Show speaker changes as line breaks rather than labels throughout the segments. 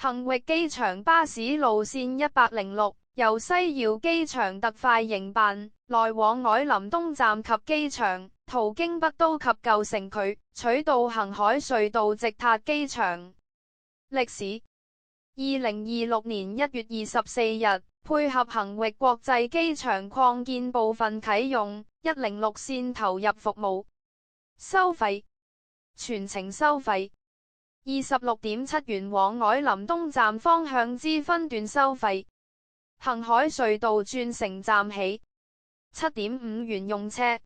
恆域機場巴士路線106，由西窯機場特快營辦，來往愛林東站及機場，途經北都及舊城區，取道恆海隧道直達機場。歷史：2026年1月24日，配合恆域國際機場擴建部分啟用，106線投入服務。收費：全程收費26.7元往愛林東站方向之分段收費，恆海隧道轉乘站起7.5元用車。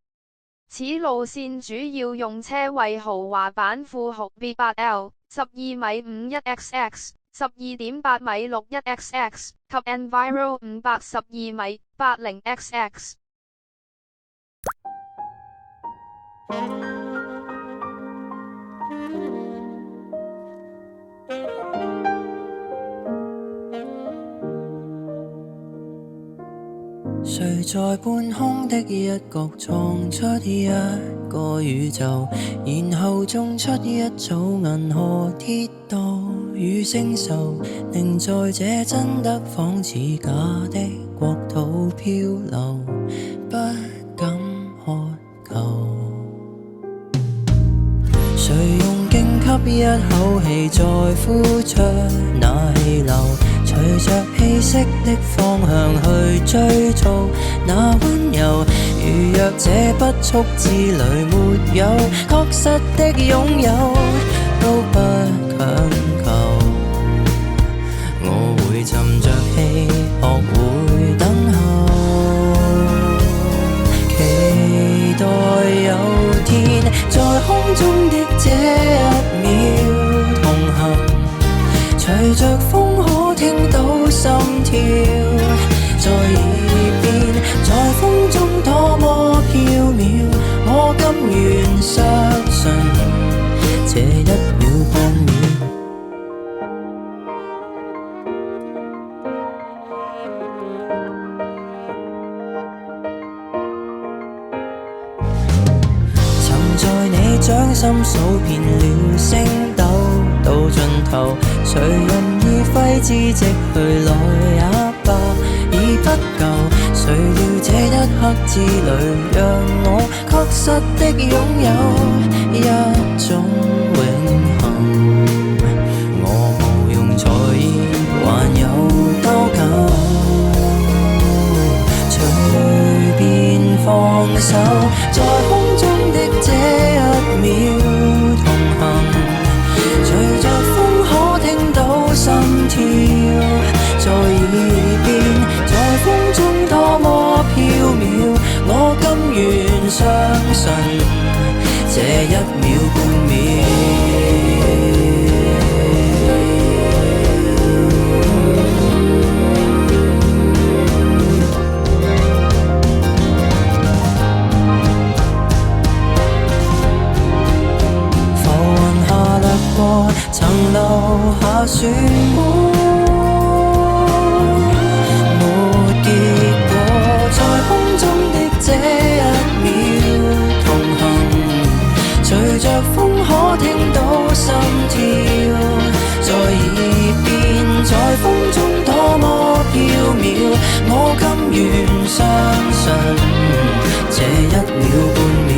此路線主要用車為豪華版富豪 B8L 12米 51XX、12.8米 61XX 及 Enviro 512米 80XX。
誰在半空的一角創出一個宇宙，然後種出一組銀河鐵道與星宿，令在這真的仿似假的國土漂流，不敢渴求。誰用勁吸一口氣再呼出那氣流，隨着氣息的方向去追逐那溫柔，如若這不速之旅沒有確實的擁有，都不強求。我會沉着氣，學會等候，期待有天在空中的這一秒同行，隨着風可聽到心跳在耳邊，在風中多麼飄渺，我甘願相信這一秒半秒。曾在你掌心數遍了星斗，到盡頭誰任意揮之即去來也罷，已不夠。誰料這一刻之旅讓我確實的擁有一種永恆，我無用在意還有多久，隨便放手，在空中的這一秒同行，隨着風可聽到心跳在耳邊，在風中多麼飄渺，我甘願相信這一秒半秒。浮雲下掠過，曾留下漩渦。隨着風可聽到心跳在耳邊，在風中多麼飄渺，我甘願相信這一秒半秒，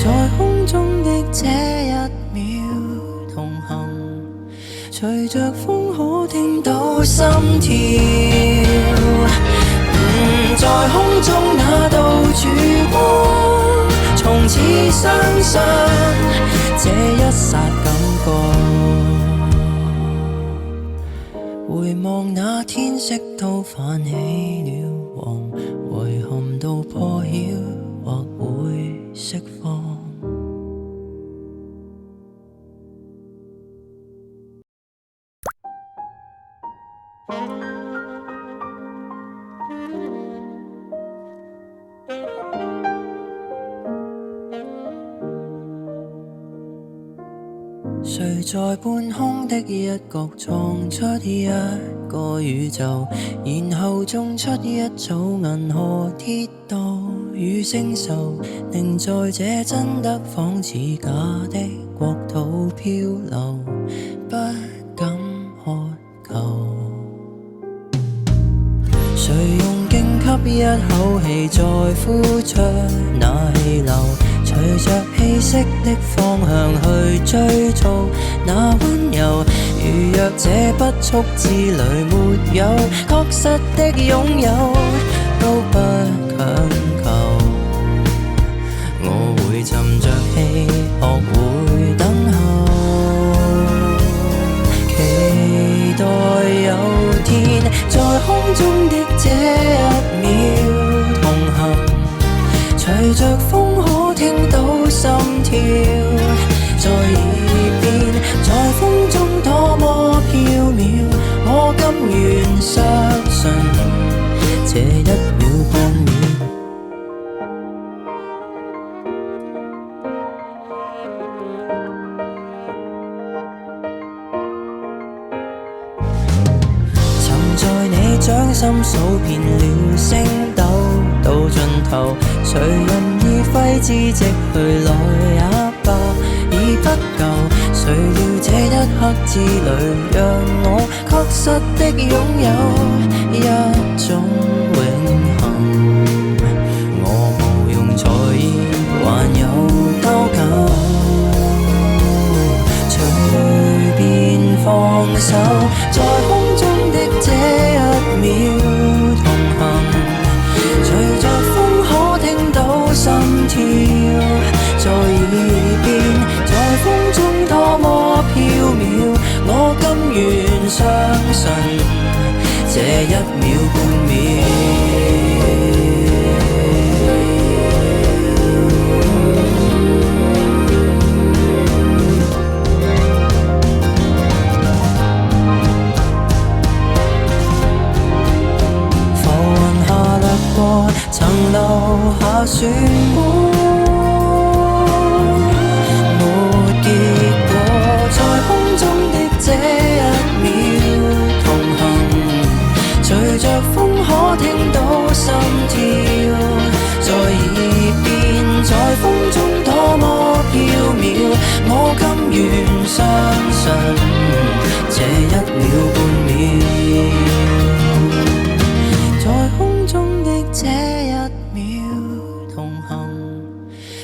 在空中的這一秒同行，隨着風可聽到心跳，在空中那道曙光，從此相信這一剎感覺，回望那天色都泛起了黃，遺憾到破曉或會釋放。誰在半空的一角創出一個宇宙，然後種出一組銀河鐵道與星宿，令在這真得仿似假的國土漂流，一口氣再呼出那氣流，隨着氣息的方向去追逐那溫柔。如若這不速之旅沒有確實的擁有，都不強求。我會沉着氣，學會等候，期待有天在空中的這一秒同行，隨着風可聽到心跳在耳邊，在風中多麼飄渺，我甘願相信這一秒半秒。在你掌心數遍了星斗，到盡頭，誰任意揮之即去來也罷，已不夠。誰料這一刻之旅，讓我確實的擁有一種永恆。我無用在意，還有多久？隨便放手，在空中的這一秒同行，隨着風可聽到心跳在耳邊，在風中多麼飄渺，我甘願相信這一秒半秒。曾留下漩渦，沒結果。在空中的這一秒同行，隨着風可聽到心跳在耳邊，在風中多麼飄渺，我甘願相信這一秒半秒。在空中的這一秒同行，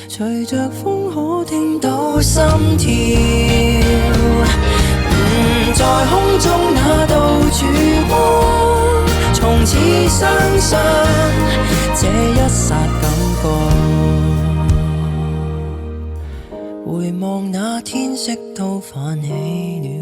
隨着風可聽到心跳，在空中那道曙光，從此相信這一剎感覺，回望那天色都泛起了